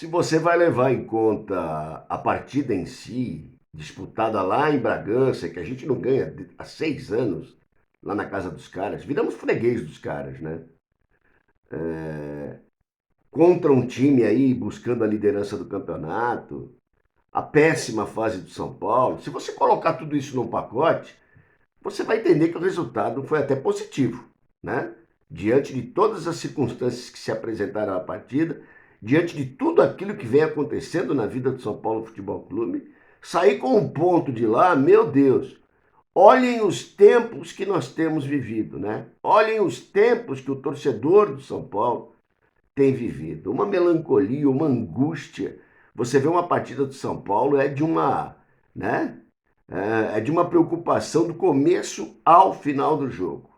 Se você vai levar em conta a partida em si, disputada lá em Bragança, que a gente não ganha há 6 anos, lá na casa dos caras, viramos freguês dos caras, né? Contra um time aí buscando a liderança do campeonato, a péssima fase do São Paulo. Se você colocar tudo isso num pacote, você vai entender que o resultado foi até positivo, né? Diante de todas as circunstâncias que se apresentaram à partida, diante de tudo aquilo que vem acontecendo na vida do São Paulo Futebol Clube, sair com um ponto de lá, meu Deus, olhem os tempos que nós temos vivido, né? Olhem os tempos que o torcedor do São Paulo tem vivido. Uma melancolia, uma angústia. Você vê uma partida do São Paulo, é de uma, né? É de uma preocupação do começo ao final do jogo.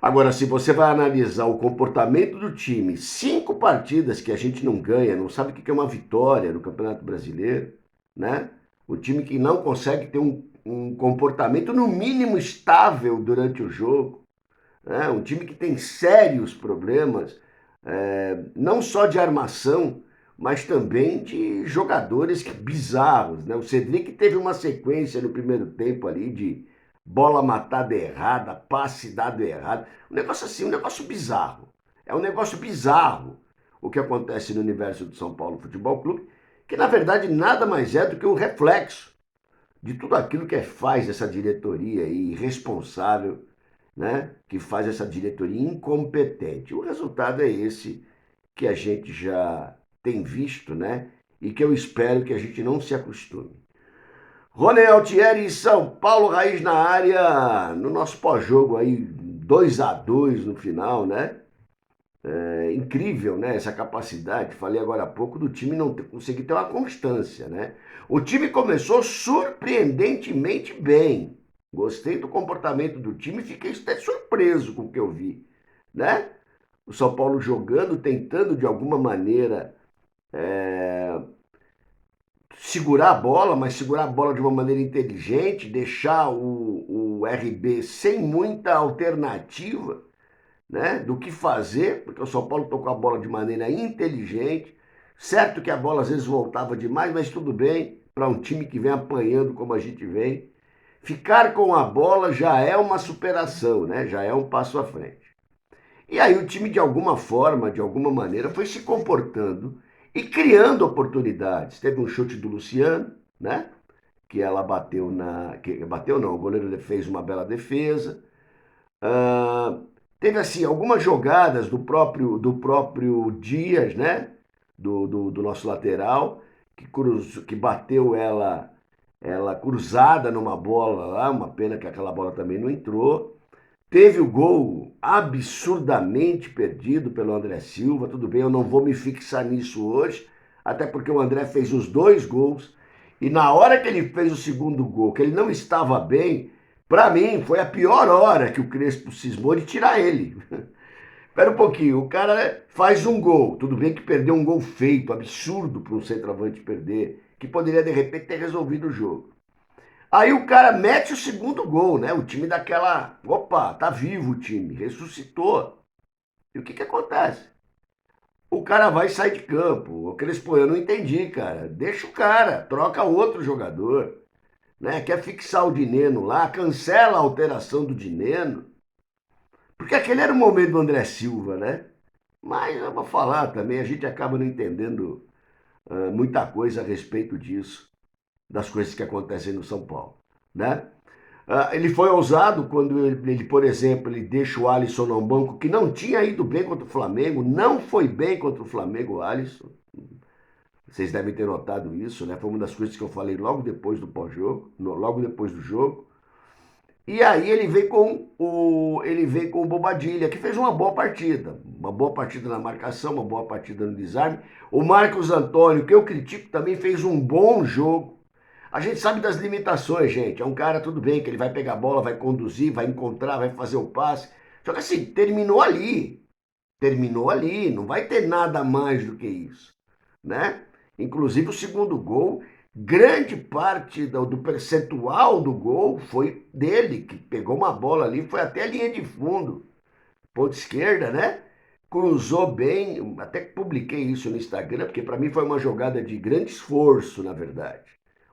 Agora, se você vai analisar o comportamento do time, 5 partidas que a gente não ganha, não sabe o que é uma vitória no Campeonato Brasileiro, né? O time que não consegue ter um comportamento no mínimo estável durante o jogo, né? Um time que tem sérios problemas, não só de armação, mas também de jogadores bizarros, né? O Cedric teve uma sequência no primeiro tempo ali de bola matada errada, passe dado errado, um negócio assim, um negócio bizarro. É um negócio bizarro o que acontece no universo do São Paulo Futebol Clube, que na verdade nada mais é do que o reflexo de tudo aquilo que faz essa diretoria irresponsável, né? Que faz essa diretoria incompetente. O resultado é esse que a gente já tem visto, né? E que eu espero que a gente não se acostume. Rony Altieri, São Paulo, Raiz na área, no nosso pós-jogo aí, 2-2 no final, né? É incrível, né? Essa capacidade, falei agora há pouco, do time não conseguir ter uma constância, né? O time começou surpreendentemente bem. Gostei do comportamento do time, fiquei até surpreso com o que eu vi, né? O São Paulo jogando, tentando de alguma maneira segurar a bola, mas segurar a bola de uma maneira inteligente, deixar o RB sem muita alternativa, né, do que fazer, porque o São Paulo tocou a bola de maneira inteligente. Certo que a bola às vezes voltava demais, mas tudo bem, para um time que vem apanhando como a gente vem. Ficar com a bola já é uma superação, né? Já é um passo à frente. E aí o time, de alguma forma, de alguma maneira, foi se comportando e criando oportunidades. Teve um chute do Luciano, né? Que ela bateu na. Que bateu não, o goleiro fez uma bela defesa. Ah, teve assim algumas jogadas do próprio Dias, né? Do nosso lateral, que bateu ela cruzada numa bola lá, uma pena que aquela bola também não entrou. Teve o gol absurdamente perdido pelo André Silva. Tudo bem, eu não vou me fixar nisso hoje, até porque o André fez os 2 gols. E na hora que ele fez o segundo gol, que ele não estava bem, para mim foi a pior hora que o Crespo cismou de tirar ele. Espera um pouquinho, o cara faz um gol. Tudo bem que perdeu um gol feito, absurdo para um centroavante perder, que poderia de repente ter resolvido o jogo. Aí o cara mete o segundo gol, né? O time daquela. Opa, tá vivo o time, ressuscitou. E o que que acontece? O cara vai e sai de campo. O Crespo, eu não entendi, cara. Deixa o cara, troca outro jogador, né? Quer fixar o Dineno lá, cancela a alteração do Dineno. Porque aquele era o momento do André Silva, né? Mas eu vou falar também, a gente acaba não entendendo muita coisa a respeito disso, das coisas que acontecem no São Paulo, né? Ele foi ousado quando ele, por exemplo, ele deixa o Alisson no banco, que não tinha ido bem contra o Flamengo, não foi bem contra o Flamengo, o Alisson. Vocês devem ter notado isso, né? Foi uma das coisas que eu falei logo depois do pós-jogo, logo depois do jogo. E aí ele vem com o Bobadilha, que fez uma boa partida na marcação, uma boa partida no desarme. O Marcos Antônio, que eu critico, também fez um bom jogo. A gente sabe das limitações, gente. É um cara, tudo bem, que ele vai pegar a bola, vai conduzir, vai encontrar, vai fazer o passe. Só que assim, terminou ali. Terminou ali, não vai ter nada mais do que isso, né? Inclusive o segundo gol, grande parte do percentual do gol foi dele, que pegou uma bola ali, foi até a linha de fundo, ponta esquerda, né? cruzou bem, até que publiquei isso no Instagram, porque para mim foi uma jogada de grande esforço, na verdade.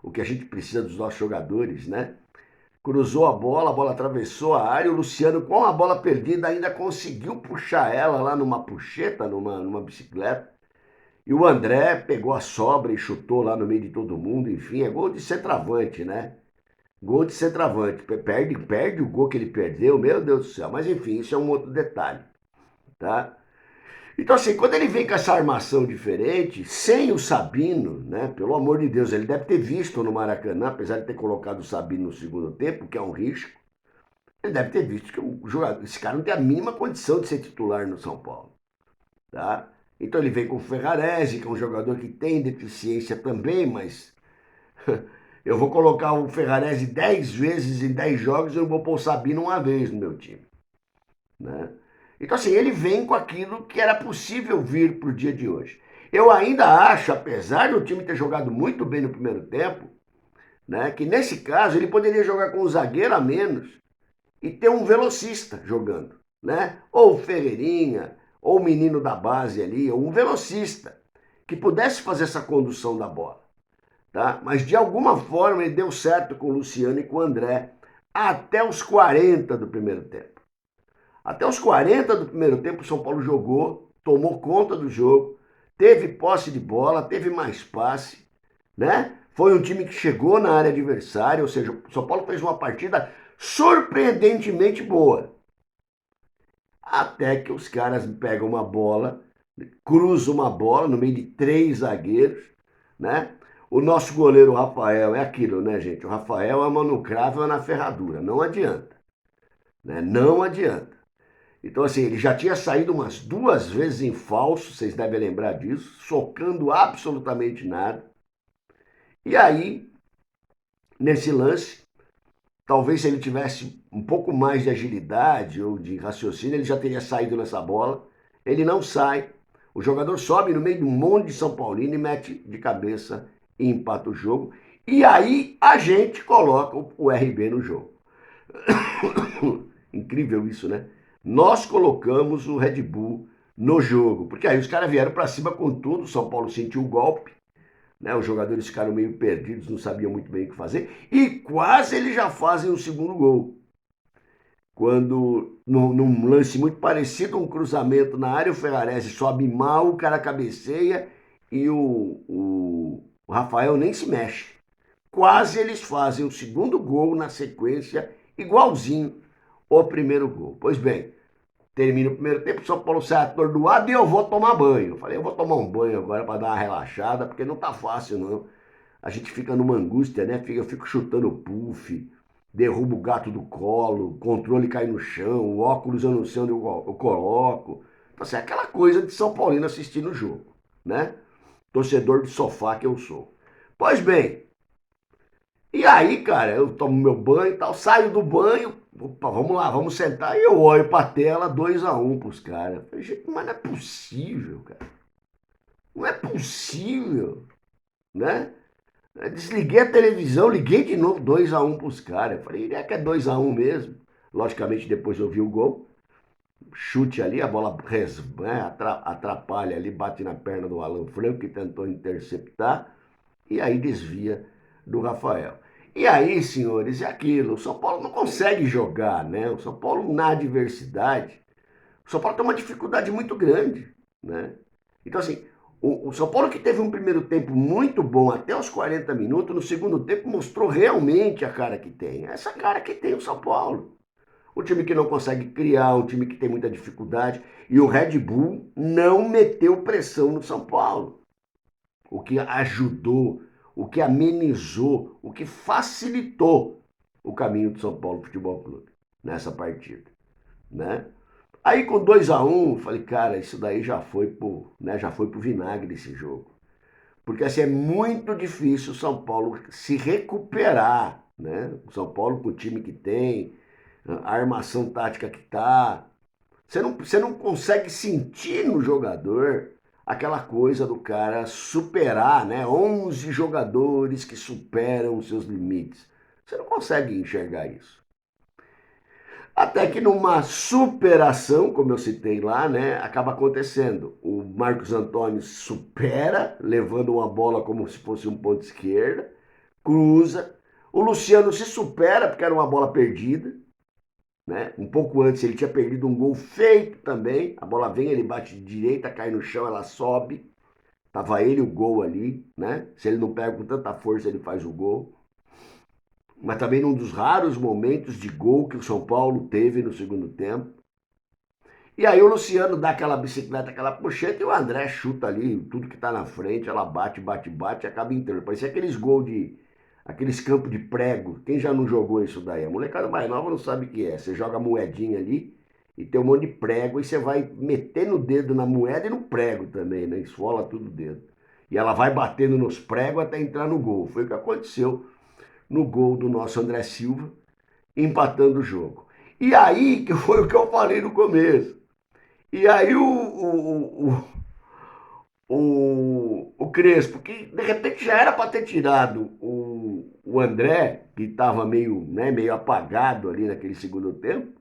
O que a gente precisa dos nossos jogadores, né? Cruzou a bola atravessou a área, o Luciano, com a bola perdida, ainda conseguiu puxar ela lá numa puxeta, numa bicicleta. E o André pegou a sobra e chutou lá no meio de todo mundo, enfim, é gol de centroavante, né? Gol de centroavante. Perde o gol que ele perdeu, meu Deus do céu. Mas enfim, isso é um outro detalhe, tá? Então, assim, quando ele vem com essa armação diferente, sem o Sabino, né? Pelo amor de Deus, ele deve ter visto no Maracanã, apesar de ter colocado o Sabino no segundo tempo, que é um risco, ele deve ter visto que o jogador, esse cara não tem a mínima condição de ser titular no São Paulo, tá? Então ele vem com o Ferrarese, que é um jogador que tem deficiência também, mas eu vou colocar o Ferrarese 10 vezes em 10 jogos e eu não vou pôr o Sabino uma vez no meu time, né? Então, assim, ele vem com aquilo que era possível vir para o dia de hoje. Eu ainda acho, apesar do time ter jogado muito bem no primeiro tempo, né, que nesse caso ele poderia jogar com um zagueiro a menos e ter um velocista jogando, né? Ou o Ferreirinha, ou o menino da base ali, ou um velocista que pudesse fazer essa condução da bola, tá? Mas de alguma forma ele deu certo com o Luciano e com o André até os 40 do primeiro tempo. Até os 40 do primeiro tempo, o São Paulo jogou, tomou conta do jogo, teve posse de bola, teve mais passe, né? Foi um time que chegou na área adversária, ou seja, o São Paulo fez uma partida surpreendentemente boa. Até que os caras pegam uma bola, cruzam uma bola no meio de três zagueiros, né? O nosso goleiro Rafael é aquilo, né, gente? O Rafael é uma no cravo, é na ferradura, não adianta, né? Não adianta. Então, assim, ele já tinha saído umas duas vezes em falso, vocês devem lembrar disso, socando absolutamente nada. E aí, nesse lance, talvez se ele tivesse um pouco mais de agilidade ou de raciocínio, ele já teria saído nessa bola. Ele não sai. O jogador sobe no meio de um monte de São Paulino e mete de cabeça e empata o jogo. E aí a gente coloca o RB no jogo. Incrível isso, né? Nós colocamos o Red Bull no jogo, porque aí os caras vieram para cima com tudo, o São Paulo sentiu o golpe, né? Os jogadores ficaram meio perdidos, não sabiam muito bem o que fazer, e quase eles já fazem o segundo gol. Quando, num lance muito parecido, um cruzamento na área, o Ferrarese sobe mal, o cara cabeceia e o Rafael nem se mexe. Quase eles fazem o segundo gol na sequência, igualzinho o primeiro gol. Pois bem, termina o primeiro tempo, o São Paulo sai atordoado e eu vou tomar banho. Eu falei, eu vou tomar um banho agora para dar uma relaxada, porque não tá fácil não. A gente fica numa angústia, né? Eu fico chutando puff, derrubo o gato do colo, o controle cai no chão, o óculos eu não sei onde eu coloco. Então, assim, é aquela coisa de São Paulino assistindo o jogo, né? Torcedor de sofá que eu sou. Pois bem, e aí, cara, eu tomo meu banho e tal, saio do banho, opa, vamos lá, vamos sentar, e eu olho pra tela, 2-1 pros caras. Falei, gente, mas não é possível, cara. Não é possível, né? Desliguei a televisão, liguei de novo, 2-1 pros caras. Eu falei, é que é 2-1 mesmo. Logicamente, depois eu vi o gol, chute ali, a bola né, atrapalha ali, bate na perna do Alan Franco, que tentou interceptar, e aí desvia do Rafael. E aí, senhores, é aquilo, o São Paulo não consegue jogar, né? O São Paulo na adversidade, o São Paulo tem uma dificuldade muito grande, né? Então, assim, o São Paulo que teve um primeiro tempo muito bom até os 40 minutos, no segundo tempo mostrou realmente a cara que tem. Essa cara que tem o São Paulo. O time que não consegue criar, um time que tem muita dificuldade. E o Red Bull não meteu pressão no São Paulo. O que ajudou, o que amenizou, o que facilitou o caminho do São Paulo Futebol Clube nessa partida, né? Aí com 2-1, falei, cara, isso daí já foi pro vinagre esse jogo. Porque assim, é muito difícil o São Paulo se recuperar, né? O São Paulo com o time que tem, a armação tática que tá. Você não consegue sentir no jogador aquela coisa do cara superar, né? 11 jogadores que superam os seus limites. Você não consegue enxergar isso. Até que numa superação, como eu citei lá, né, acaba acontecendo. O Marcos Antônio supera, levando uma bola como se fosse um ponto esquerda, cruza. O Luciano se supera, porque era uma bola perdida, né? Um pouco antes ele tinha perdido um gol feito também. A bola vem, ele bate de direita, cai no chão, ela sobe. Tava ele o gol ali, né? Se ele não pega com tanta força, ele faz o gol. Mas também num dos raros momentos de gol que o São Paulo teve no segundo tempo. E aí o Luciano dá aquela bicicleta, aquela pocheta e o André chuta ali, tudo que tá na frente, ela bate, bate, bate e acaba entrando. Parecia aqueles gols de. Aqueles campos de prego. Quem já não jogou isso daí? A molecada mais nova não sabe o que é. Você joga a moedinha ali e tem um monte de prego e você vai metendo o dedo na moeda e no prego também, né? Esfola tudo o dedo. E ela vai batendo nos pregos até entrar no gol. Foi o que aconteceu no gol do nosso André Silva, empatando o jogo. E aí, que foi o que eu falei no começo. E aí o Crespo, que de repente já era para ter tirado o André, que estava meio, né, meio apagado ali naquele segundo tempo,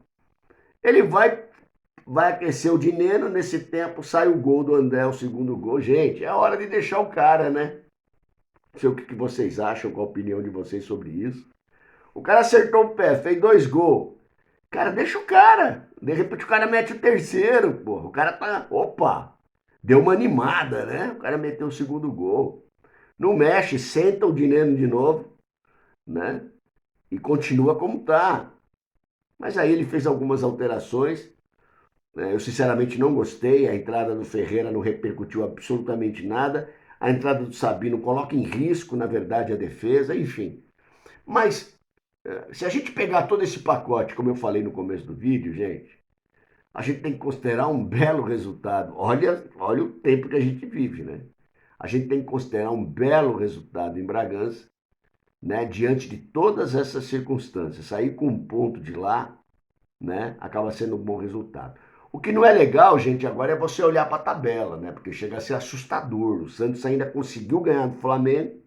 ele vai aquecer o dinheiro, nesse tempo sai o gol do André, o segundo gol. Gente, é hora de deixar o cara, né? Não sei o que vocês acham, qual a opinião de vocês sobre isso. O cara acertou o pé, fez 2 gols. Cara, deixa o cara. De repente o cara mete o terceiro, porra. O cara tá. Opa! Deu uma animada, né? O cara meteu o segundo gol. Não mexe, senta o dinheiro de novo, né? E continua como tá. Mas aí ele fez algumas alterações, né? Eu sinceramente não gostei. A entrada do Ferreira não repercutiu absolutamente nada. A entrada do Sabino coloca em risco, na verdade, a defesa, enfim. Mas se a gente pegar todo esse pacote, como eu falei no começo do vídeo, gente, a gente tem que considerar um belo resultado. Olha o tempo que a gente vive, né? A gente tem que considerar um belo resultado em Bragança, né? Diante de todas essas circunstâncias. Sair com um ponto de lá, né? Acaba sendo um bom resultado. O que não é legal, gente, agora é você olhar para a tabela, né? Porque chega a ser assustador. O Santos ainda conseguiu ganhar do Flamengo.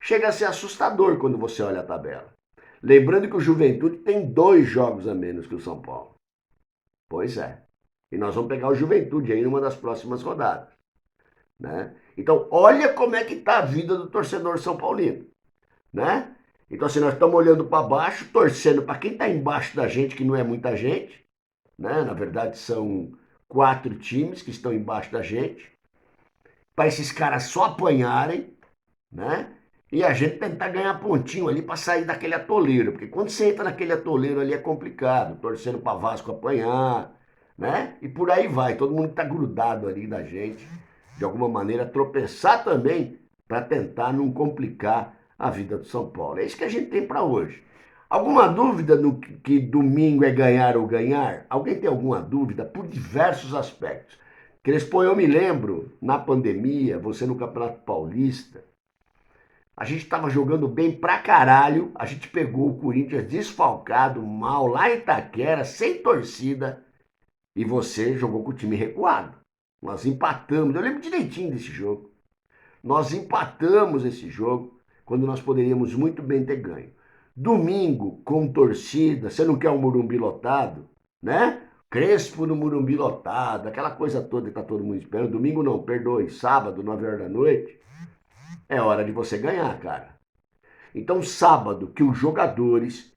Chega a ser assustador quando você olha a tabela. Lembrando que o Juventude tem 2 jogos a menos que o São Paulo. Pois é. E nós vamos pegar o Juventude aí numa das próximas rodadas, né? Então, olha como é que tá a vida do torcedor são paulino, né? Então, assim, nós estamos olhando para baixo, torcendo para quem está embaixo da gente, que não é muita gente, né? Na verdade, são 4 times que estão embaixo da gente, para esses caras só apanharem, né? E a gente tentar ganhar pontinho ali para sair daquele atoleiro, porque quando você entra naquele atoleiro ali é complicado, torcendo para Vasco apanhar, né? E por aí vai, todo mundo está grudado ali da gente, de alguma maneira tropeçar também para tentar não complicar a vida do São Paulo. É isso que a gente tem para hoje. Alguma dúvida no que domingo é ganhar ou ganhar? Alguém tem alguma dúvida? Por diversos aspectos. Crespo, eu me lembro, na pandemia, você no Campeonato Paulista, a gente estava jogando bem pra caralho. A gente pegou o Corinthians desfalcado, mal, lá em Itaquera, sem torcida. E você jogou com o time recuado. Nós empatamos. Eu lembro direitinho desse jogo. Nós empatamos esse jogo quando nós poderíamos muito bem ter ganho. Domingo, com torcida, você não quer um Morumbi lotado, né? Crespo no Morumbi lotado, aquela coisa toda que tá todo mundo esperando. Domingo não, perdoe, sábado, 9 horas da noite. É hora de você ganhar, cara. Então, sábado, que os jogadores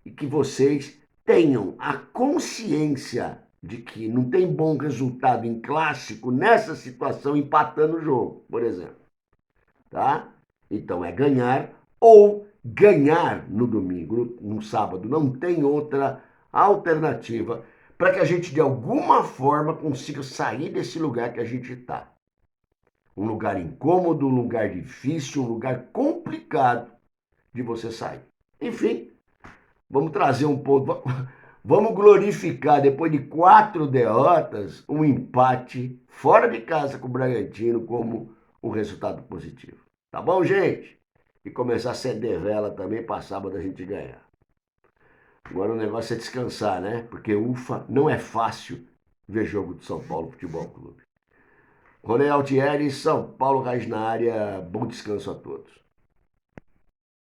e que vocês tenham a consciência de que não tem bom resultado em clássico nessa situação empatando o jogo, por exemplo, tá? Então é ganhar ou ganhar no domingo, no sábado. Não tem outra alternativa para que a gente de alguma forma consiga sair desse lugar que a gente está. Um lugar incômodo, um lugar difícil, um lugar complicado de você sair. Enfim, vamos trazer um ponto, vamos glorificar, depois de 4 derrotas, um empate fora de casa com o Bragantino como um resultado positivo. Tá bom, gente? E começar a acender vela também para sábado a gente ganhar. Agora o negócio é descansar, né? Porque ufa, não é fácil ver jogo do São Paulo Futebol Clube. Ronel Altieri, São Paulo Raiz na área, bom descanso a todos.